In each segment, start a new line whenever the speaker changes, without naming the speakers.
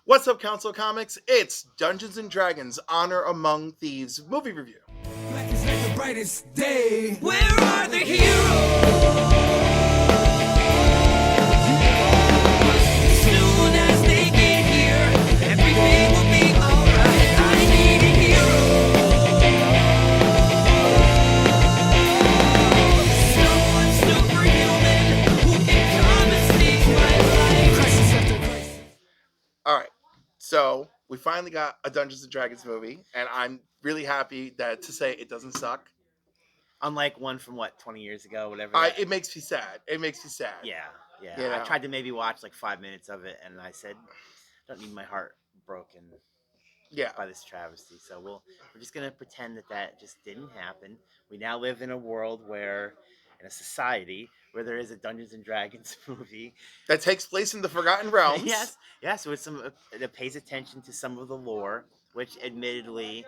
What's up, Council Comics? It's Dungeons and Dragons Honor Among Thieves movie review.
Black is like the brightest day. Where are the heroes? Soon as they get here, everything will be alright. I need a hero. Someone superhuman who can come and save my life. Crisis after crisis.
All right, so we finally got a Dungeons and Dragons movie, and I'm really happy to say it doesn't suck.
Unlike one from 20 years ago, whatever.
It makes me sad. It makes me sad.
Yeah, yeah.
You
I
know?
tried to maybe watch like 5 minutes of it, and I said, "I don't need my heart broken
Yeah.
by this travesty." So we're just gonna pretend that just didn't happen. We now live in a world in a society where there is a Dungeons and Dragons movie.
That takes place in the Forgotten Realms.
yes. With that pays attention to some of the lore, which admittedly,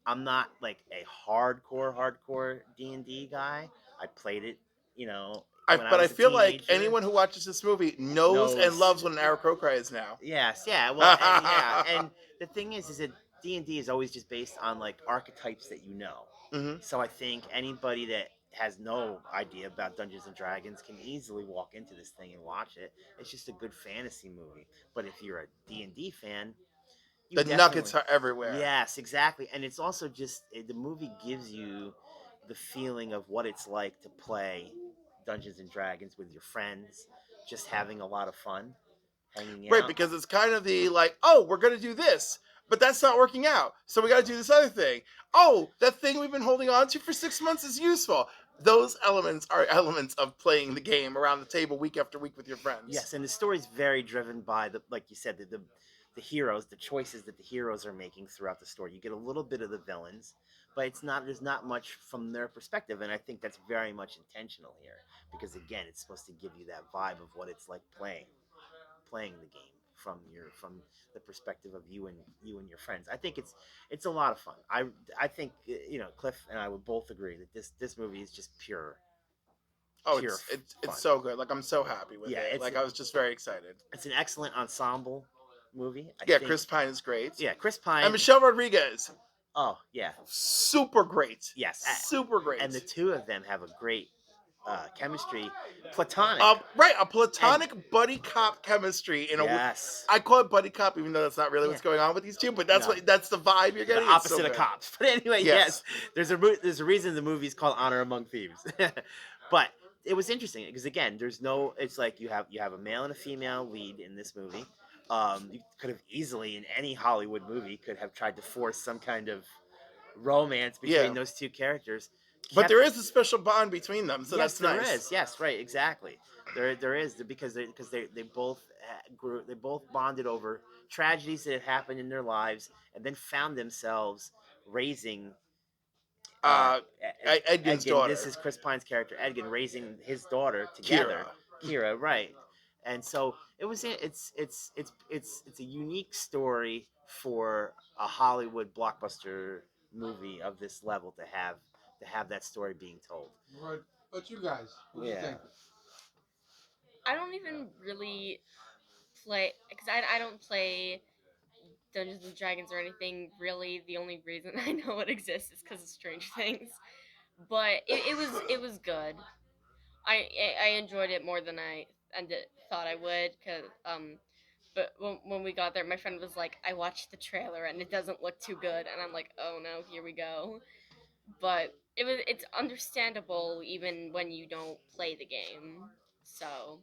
I'm not like a hardcore D&D guy. I played it, when I
But I
was a
feel like
teenager.
anyone who watches this movie knows and loves what an Aarakocra is now.
Yes, yeah. Well, and the thing is that D&D is always just based on like archetypes that you know.
Mhm.
So I think anybody that has no idea about Dungeons and Dragons can easily walk into this thing and watch it. It's just a good fantasy movie. But if you're a D&D fan, you
The
definitely
nuggets are everywhere.
Yes, exactly. And it's also just the movie gives you the feeling of what it's like to play Dungeons and Dragons with your friends, just having a lot of fun, hanging
Right,
out.
because it's kind of the like, oh, we're gonna do this, but that's not working out, so we got to do this other thing. Oh, that thing we've been holding on to for 6 months is useful. Those elements are elements of playing the game around the table week after week with your friends.
Yes, and the story's very driven by like you said, the heroes, the choices that the heroes are making throughout the story. You get a little bit of the villains, but there's not much from their perspective, and I think that's very much intentional here because again, it's supposed to give you that vibe of what it's like playing the game from the perspective of you and your friends. I think it's a lot of fun. I think Cliff and I would both agree that this movie is just pure.
Oh,
pure
it's so good. Like, I'm so happy with it. Like, I was just very excited.
It's an excellent ensemble movie. I
Yeah,
think,
Chris Pine is great.
Yeah, Chris Pine
And Michelle Rodriguez,
Oh yeah,
super great.
yes,
Super great.
and the two of them have a great chemistry, platonic.
Right, a platonic buddy cop chemistry in
Yes,
I call it buddy cop, even though that's not really what's
Yeah.
going on with these two. But that's
No.
that's the vibe you're
the
getting.
opposite
It's so
of
good.
cops. But anyway,
Yes.
yes, there's a reason the movie's called Honor Among Thieves. But it was interesting because again, there's no. It's like you have a male and a female lead in this movie. You could have easily in any Hollywood movie could have tried to force some kind of romance between
Yeah.
those two characters.
But there is a special bond between them, so
yes,
that's nice.
there is. Yes, right, exactly. There is because they both grew. They both bonded over tragedies that had happened in their lives, and then found themselves raising.
Edgin's daughter.
This is Chris Pine's character, Edgin, raising his daughter together. Kira, right? And so it's a unique story for a Hollywood blockbuster movie of this level to have that story being told.
Right. But you guys, what do you think?
I don't even really play because I don't play Dungeons and Dragons or anything. Really, the only reason I know it exists is because of Strange Things. But it was good. I enjoyed it more than I thought I would. But when we got there, my friend was like, "I watched the trailer and it doesn't look too good," and I'm like, "Oh no, here we go." But it's understandable even when you don't play the game. So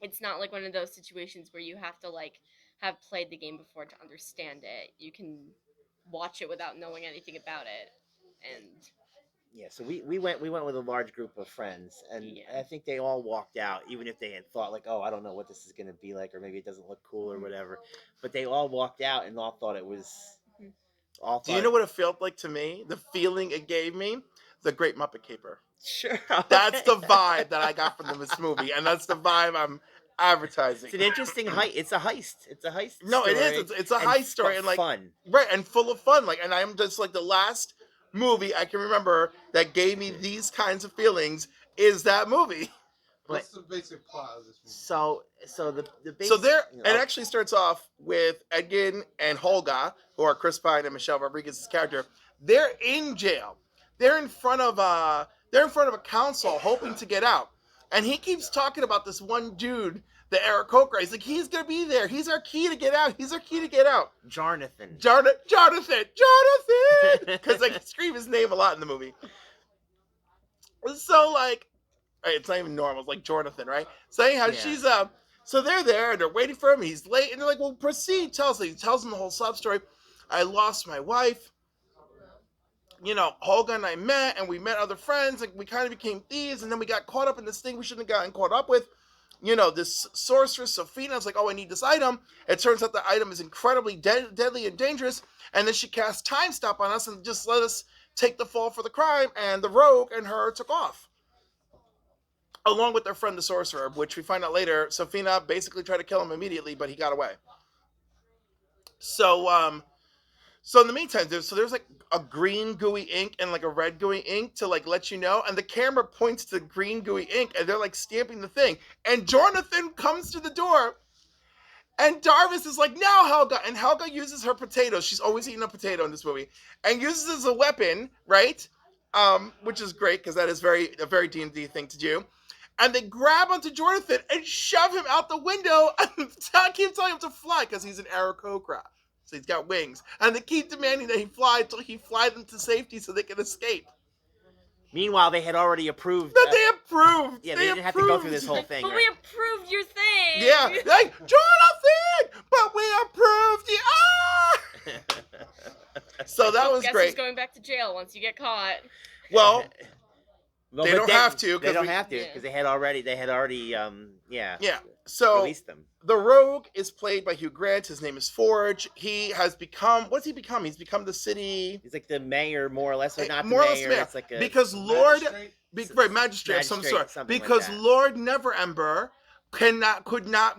it's not like one of those situations where you have to like have played the game before to understand it. You can watch it without knowing anything about it. And
Yeah, so we went with a large group of friends, and
Yeah.
I think they all walked out, even if they had thought like, oh, I don't know what this is going to be like, or maybe it doesn't look cool or whatever. But they all walked out and all thought it was.
Mhm.
All
Do you
thought
know what it felt like to me? The feeling it gave me? The Great Muppet Caper.
Sure.
That's the vibe that I got from this movie, and that's the vibe I'm advertising.
It's an interesting heist. It's a heist. It's a heist.
No, it
story,
is. It's a heist story, and like
fun.
right, and full of fun. Like, and I'm just like the last movie I can remember that gave me these kinds of feelings is that movie.
But
What's the basic plot of this movie?
so the base.
So there,
you
it
know,
actually starts off with Edgin and Holga, who are Chris Pine and Michelle Rodriguez's character. They're in jail. They're in front of a council, hoping to get out. And he keeps talking about this one dude, the Eric Coker. He's like, he's gonna be there. He's our key to get out. He's our key to get out.
Jonathan.
Jonathan, because I scream his name a lot in the movie. So like, it's not even normal. It's like Jonathan, right? So anyhow,
Yeah.
she's so they're there and they're waiting for him. He's late, and they're like, "Well, proceed." He tells them the whole sob story. I lost my wife. You know, Holga and I met, and we met other friends, and we kind of became thieves, and then we got caught up in this thing we shouldn't have gotten caught up with. You know, this sorceress, Sophina, is like, oh, I need this item. It turns out the item is incredibly deadly and dangerous, and then she cast Time Stop on us and just let us take the fall for the crime, and the rogue and her took off. Along with their friend the sorcerer, which we find out later, Sophina basically tried to kill him immediately, but he got away. So in the meantime, there's like a green gooey ink and like a red gooey ink to like let you know, and the camera points to the green gooey ink, and they're like stamping the thing, and Jonathan comes to the door, and Darvis is like, "Now, Helga," and Helga uses her potatoes. She's always eating a potato in this movie, and uses it as a weapon, right? Which is great because that is a very D&D thing to do. And they grab onto Jonathan and shove him out the window and keep telling him to fly because he's an Aarakocra. So he's got wings. And they keep demanding that he fly until he fly them to safety so they can escape.
Meanwhile, they had already approved.
That they approved.
Yeah, they didn't have to go through this whole thing.
But we approved your thing.
Yeah, like, Jonathan, but we approved you. So that was
Guess
great.
who's going back to jail once you get caught?
Well,
Well,
they
but
don't have to,
They
'cause
don't
we-
have to
Yeah.
because they had already.
yeah. So
Released them.
the rogue is played by Hugh Grant. His name is Forge. He has become, what's he become? He's become the city,
He's like the mayor, more or less, or not the
more or less
mayor.
mayor.
It's like a
Because Lord,
Magistrate?
right, magistrate of some
Magistrate,
sort.
something like
Because
that.
Lord Neverember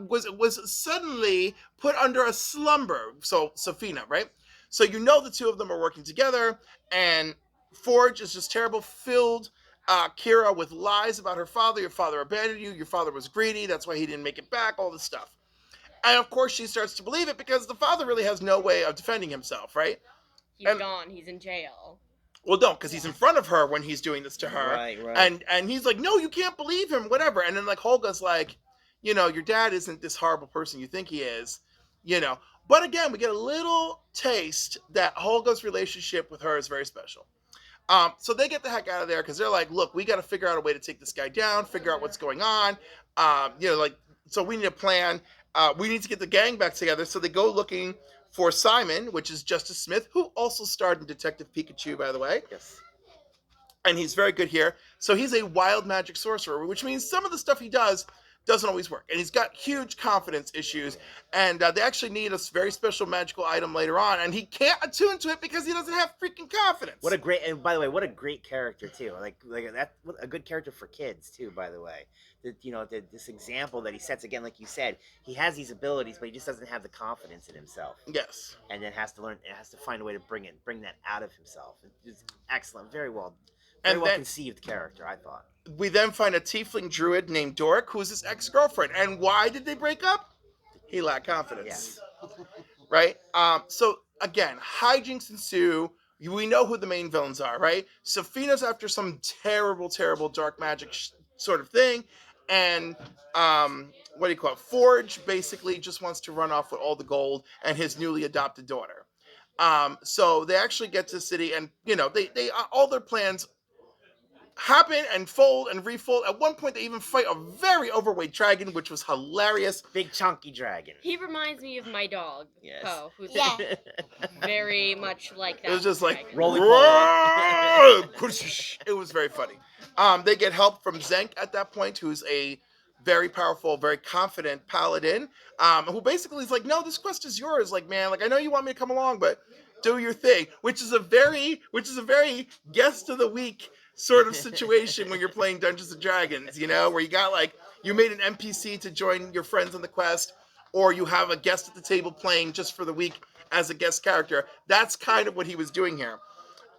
was suddenly put under a slumber. So Sophina, right? So you know the two of them are working together, and Forge is just terrible, filled Kira with lies about her father. Your father abandoned you. Your father was greedy. That's why he didn't make it back. All this stuff. And of course, she starts to believe it because the father really has no way of defending himself, right?
He's
And-
gone. He's in jail.
Well, don't, because he's in front of her when he's doing this to her.
Right.
And he's like, no, you can't believe him, whatever. And then like Holga's like, you know, your dad isn't this horrible person you think he is, you know. But again, we get a little taste that Holga's relationship with her is very special. So they get the heck out of there because they're like, look, we got to figure out a way to take this guy down, figure out what's going on. You know, like, so we need a plan. We need to get the gang back together. So they go looking for Simon, which is Justice Smith, who also starred in Detective Pikachu, by the way.
Yes.
And he's very good here. So he's a wild magic sorcerer, which means some of the stuff he does doesn't always work. And he's got huge confidence issues. And they actually need a very special magical item later on. And he can't attune to it because he doesn't have freaking confidence.
What a great, and by the way, what a great character too. Like that, what a good character for kids too. By the way, this example that he sets again, like you said, he has these abilities, but he just doesn't have the confidence in himself,
Yes.
and then has to find a way to bring that out of himself. It's excellent, very well
And then-
conceived character, I thought.
We then find a tiefling druid named Doric, who's his ex-girlfriend. And why did they break up? He lacked confidence.
Yes.
Right? So again, hijinks ensue. We know who the main villains are, right? Sophina's after some terrible, terrible dark magic sort of thing. And what do you call it? Forge basically just wants to run off with all the gold and his newly adopted daughter. So they actually get to the city, and you know, they all their plans happen and fold and refold. At one point, they even fight a very overweight dragon, which was hilarious.
Big chunky dragon.
He reminds me of my dog,
Yes.
Poe, who's
Yeah.
very much like that.
It was just like
dragon.
Roly
it was very funny. They get help from Zenk at that point, who's a very powerful, very confident paladin, who basically is like, no, this quest is yours. Like, man, like I know you want me to come along, but do your thing. Which is a very guest of the week sort of situation when you're playing Dungeons and Dragons, you know, where you got like, you made an NPC to join your friends on the quest, or you have a guest at the table playing just for the week as a guest character. That's kind of what he was doing here.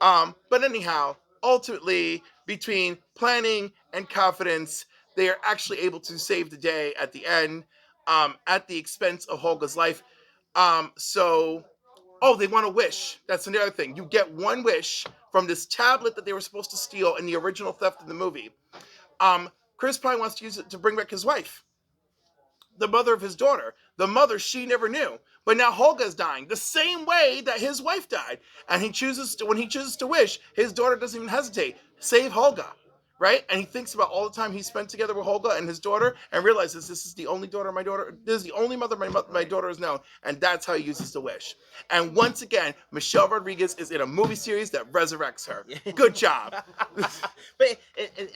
But anyhow, ultimately, between planning and confidence, they are actually able to save the day at the end, at the expense of Holga's life. So oh, they want a wish. That's another thing. You get one wish from this tablet that they were supposed to steal in the original theft in the movie. Chris Pine wants to use it to bring back his wife, the mother of his daughter. The mother she never knew. But now Holga's dying the same way that his wife died. And when he chooses to wish, his daughter doesn't even hesitate. Save Holga. Right? And he thinks about all the time he spent together with Holga and his daughter and realizes this is the only daughter my daughter, this is the only mother my daughter has known. And that's how he uses the wish. And once again, Michelle Rodriguez is in a movie series that resurrects her. Good job.
But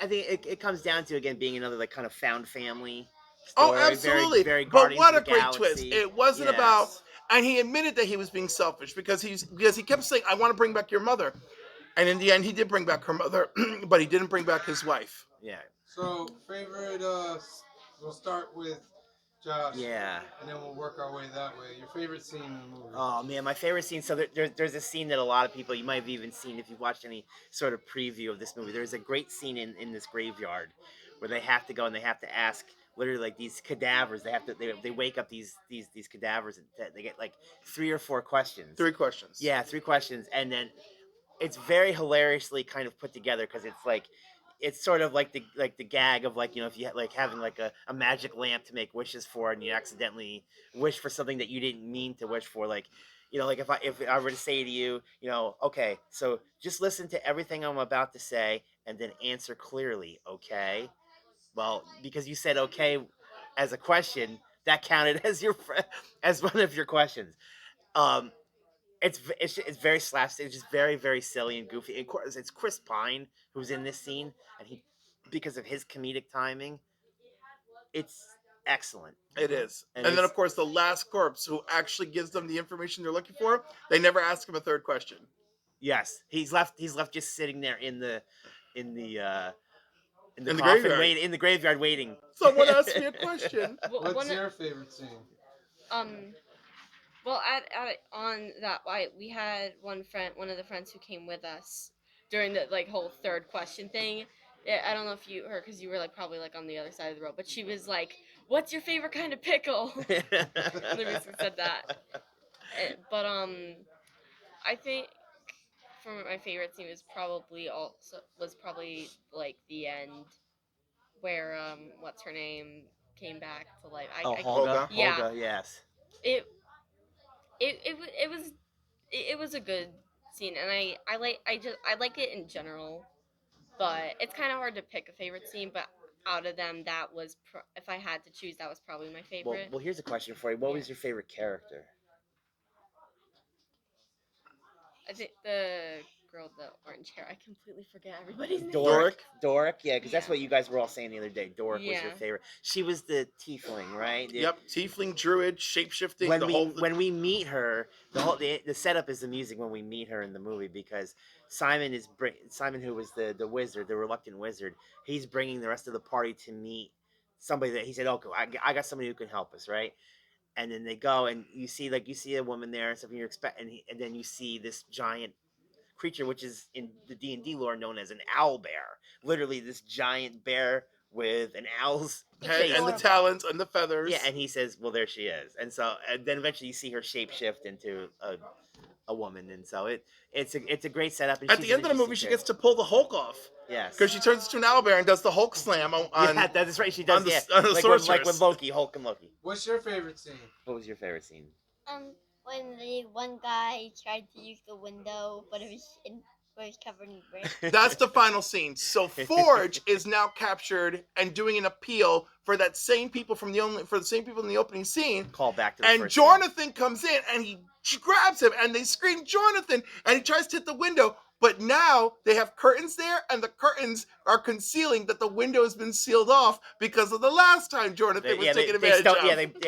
I think it comes down to, again, being another like kind of found family
Oh,
story.
absolutely.
Very
But
Guardians
what
of
a
the
great twist.
Galaxy.
It wasn't
Yes.
about, and he admitted that he was being selfish because he kept saying, I want to bring back your mother. And in the end, he did bring back her mother, but he didn't bring back his wife.
Yeah.
So, favorite, we'll start with Josh.
Yeah.
And then we'll work our way that way. Your favorite scene in the movie?
Oh man, my favorite scene. So there's a scene that a lot of people, you might have even seen if you've watched any sort of preview of this movie. There's a great scene in this graveyard where they have to go and they have to ask literally like these cadavers. They wake up these cadavers and they get like 3 or 4 questions.
3 questions.
Yeah, 3 questions, and then it's very hilariously kind of put together because it's like it's sort of like the gag of like, you know, if you like having like a magic lamp to make wishes for and you accidentally wish for something that you didn't mean to wish for, like, you know, like if I were to say to you, you know, okay, so just listen to everything I'm about to say and then answer clearly, okay? Well, because you said okay as a question, that counted as as one of your questions. Um, it's very slapstick. It's just very silly and goofy. And of course, it's Chris Pine who's in this scene, and he, because of his comedic timing, it's excellent.
It is.
And
And then,
it's-
of course, the last corpse who actually gives them the information they're looking for, they never ask him a third question.
Yes, he's left just sitting there in the in the
In the
coffin,
graveyard.
waiting in the graveyard waiting.
Someone asked me a question.
Well,
What's your favorite scene?
Well, on that, we had one of the friends who came with us during the like whole third question thing. I don't know if you heard because you were like probably like on the other side of the road, but she was like, "What's your favorite kind of pickle?" They basically said that. But I think for my favorite scene was probably like the end where what's her name came back to life.
Oh,
I
Holga,
yeah.
Holga, yes.
it it was a good scene, and I like it in general, but it's kind of hard to pick a favorite scene. But out of them, that was if I had to choose, that was probably my favorite.
Well, here's a question for you. What
Yeah.
was your favorite character?
I think the girl with the orange hair. I completely forget everybody's name.
Doric, yeah, because that's
Yeah.
what you guys were all saying the other day. Doric was your
Yeah.
favorite. She was the tiefling, right?
Yep, tiefling, druid, shapeshifting,
When we meet her, the setup is amusing when we meet her in the movie because Simon Simon, who was the wizard, the reluctant wizard. He's bringing the rest of the party to meet somebody that he said, "Okay, I got somebody who can help us," right? And then they go and you see a woman there and something you expect, and then you see this giant creature, which is in the D&D lore known as an owl bear. Literally, this giant bear with an owl's face
and the talons and the feathers.
Yeah, and he says, "Well, there she is," and then eventually you see her shape shift into a woman, and so it's a great setup. And
At
she's
the
an
end of the movie,
interesting
she gets to pull the Hulk off.
Yes,
Because she turns into an owlbear and does the Hulk slam on
yeah, that is right. She does.
on the-
Yeah,
on the
like
sorceress.
with Loki, Hulk and Loki.
What's your favorite scene?
What was your favorite scene?
When the one guy tried to use the window, but it was covered in brick.
That's the final scene. So Forge is now captured and doing an appeal for the same people in the opening scene.
Call back to the
And
first scene.
Jonathan comes in and he grabs him and they scream Jonathan and he tries to hit the window. But now they have curtains there and the curtains are concealing that the window has been sealed off because of the last time Jonathan was taken advantage of.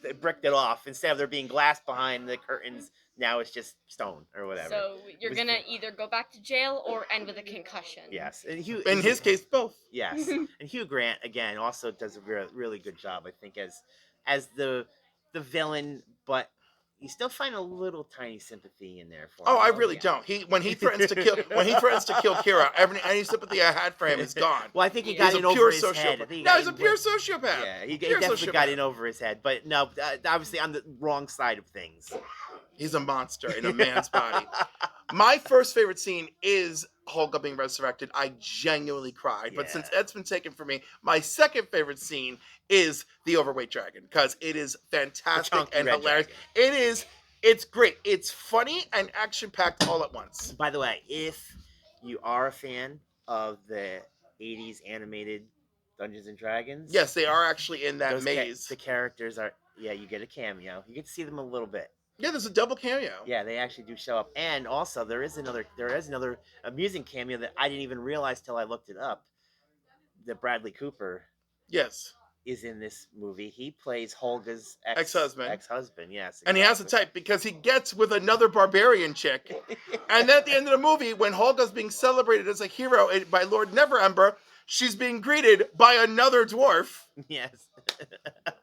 They bricked it off. Instead of there being glass behind the curtains, now it's just stone or whatever.
So you're
Was-
gonna either go back to jail or end with a concussion.
Yes, and
In his case, both.
yes, and Hugh Grant again also does a really good job, I think, as the villain, but you still find a little tiny sympathy in there for
Oh,
him.
I
Oh,
really
yeah.
don't. When he threatens to kill Kira, any sympathy I had for him is gone.
Well, I think he
Yeah.
got
He's a
in over
pure
his head. I
sociopath.
think he
No,
got
he's a
in
pure
with-
sociopath.
Yeah, he
Pure
definitely got
sociopath.
in over his head. But no, obviously on the wrong side of things.
He's a monster in a man's body. My first favorite scene is Hulk being resurrected. I genuinely cried. But since
Yeah.
Ed's been taken from me, my second favorite scene is the overweight dragon because it is fantastic
chunky
and
red
hilarious.
dragon.
It's great. It's funny and action packed all at once.
By the way, if you are a fan of the 80s animated Dungeons and Dragons,
Yes, they are actually in that
those
maze.
the characters are, yeah, you get a cameo. You get to see them a little bit.
Yeah, there's a double cameo.
Yeah, they actually do show up. And also there is another amusing cameo that I didn't even realize till I looked it up. That Bradley Cooper
Yes.
is in this movie. He plays Holga's
Ex-husband.
Ex-husband, yes.
And he has a
exactly.
type because he gets with another barbarian chick. And then at the end of the movie, when Holga's being celebrated as a hero by Lord Neverember, she's being greeted by another dwarf.
Yes.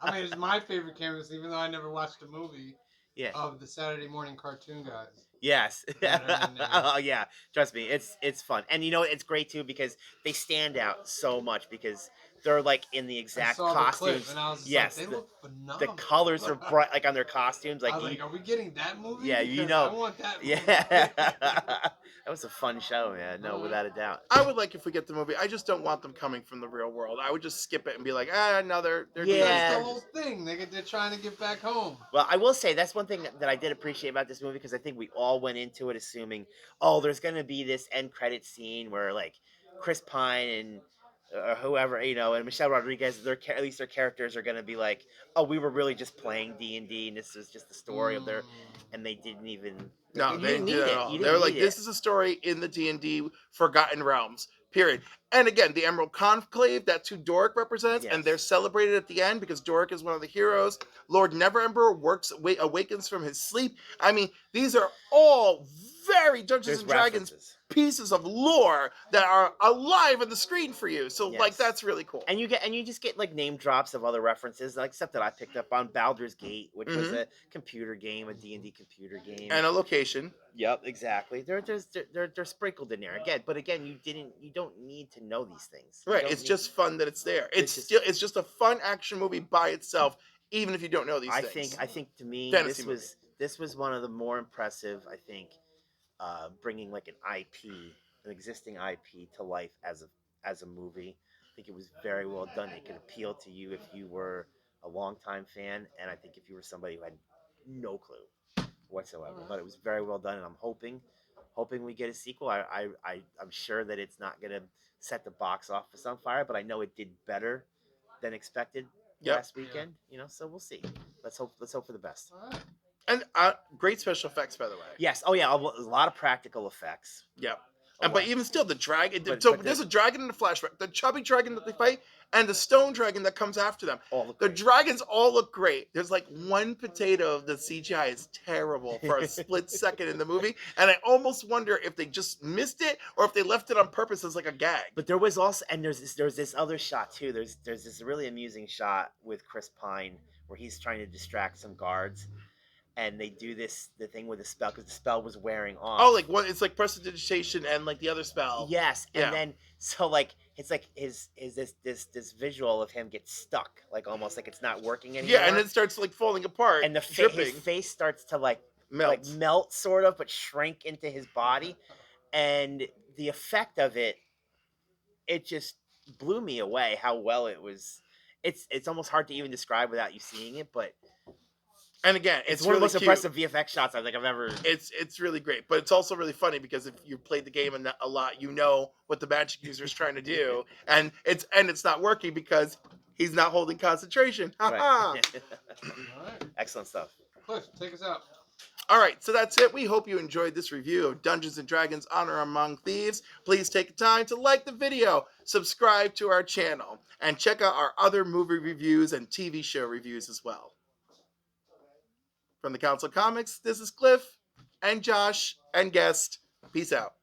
I mean, it's my favorite cameos, even though I never watched the movie,
Yeah.
of the Saturday morning cartoon guys.
Yes.
That are in there.
Oh yeah. Trust me, it's fun. And you know it's great too because they stand out so much because they're like in the
I
exact
saw the clip
costumes.
and I was just
Yes,
like, they
the-
look
The
phenomenal.
colors are bright like on their costumes. Like,
I was like, are we getting that movie?
Yeah, you
Because
know.
I want that movie.
yeah. That was a fun show, man. No, without a doubt.
I would like if we get the movie. I just don't want them coming from the real world. I would just skip it and be like, no, they're
Yeah.
doing
That's
this.
the whole thing. They're trying to get back home.
Well, I will say that's one thing that I did appreciate about this movie because I think we all went into it assuming, oh, there's going to be this end credit scene where like Chris Pine and whoever, and Michelle Rodriguez, at least their characters are going to be like, oh, we were really just playing D&D and this is just the story of their, and they didn't even.
No,
you
they didn't do
need
that
it.
at all.
You
They were
didn't
like,
need
this
it.
is a story in the D&D Forgotten Realms, period. And again, the Emerald Conclave, that's who Doric represents, and
Yes.
they're celebrated at the end because Doric is one of the heroes. Lord Neverember awakens from his sleep. I mean, these are all very Dungeons
There's
and Dragons
references.
pieces of lore that are alive on the screen for you. So, like,
Yes.
that's really cool.
And you just get like name drops of other references, like stuff that I picked up on Baldur's Gate, which was
Mhm.
a computer game, a D&D computer game.
And a location.
Yep, exactly. They're sprinkled in there again, but again, you don't need to know these things. You
Right.
don't
It's
need-
just fun that it's there.
It's just-
It's just a fun action movie by itself, even if you don't know these things.
I think to me
Fantasy
this was one of the more impressive. I think bringing like an existing IP to life as a movie. I think it was very well done. It could appeal to you if you were a longtime fan, and I think if you were somebody who had no clue whatsoever. But it was very well done, and I'm hoping we get a sequel. I'm sure that it's not gonna set the box office on fire, but I know it did better than expected
Yep.
last weekend. So we'll see. Let's hope for the best.
All right.
And great special effects, by the way.
Yes. Oh yeah. A lot of practical effects.
Yep.
A
But
lot.
even still, the dragon.
But-
So
but
there's
the-
a dragon in the flashback. The chubby dragon that they fight, and the stone dragon that comes after them.
All look
The
great.
dragons all look great. There's like one potato. The CGI is terrible for a split second in the movie, and I almost wonder if they just missed it or if they left it on purpose as like a gag.
But there was also, and there's this other shot too. There's this really amusing shot with Chris Pine where he's trying to distract some guards, and they do the thing with the spell because the spell was wearing off.
Oh, like one. It's like prestidigitation and like the other spell.
Yes, and
Yeah.
then so like it's like his this visual of him gets stuck, like almost like it's not working anymore.
Yeah, and it starts like falling apart
and
dripping,
his face starts to like
melt.
melt sort of, but shrink into his body, and the effect of it just blew me away how well it was. It's almost hard to even describe without you seeing it, but
And again,
it's
it's
one
really
of the most
cute.
impressive VFX shots I think I've ever.
It's really great, but it's also really funny because if you played the game a lot, you know what the magic user is trying to do, and it's not working because he's not holding concentration. Ha ha.
Right.
All right.
Excellent stuff.
Cliff, take us out.
All right, so that's it. We hope you enjoyed this review of Dungeons and Dragons: Honor Among Thieves. Please take the time to like the video, subscribe to our channel, and check out our other movie reviews and TV show reviews as well. From the Council Comics, this is Cliff and Josh and guest. Peace out.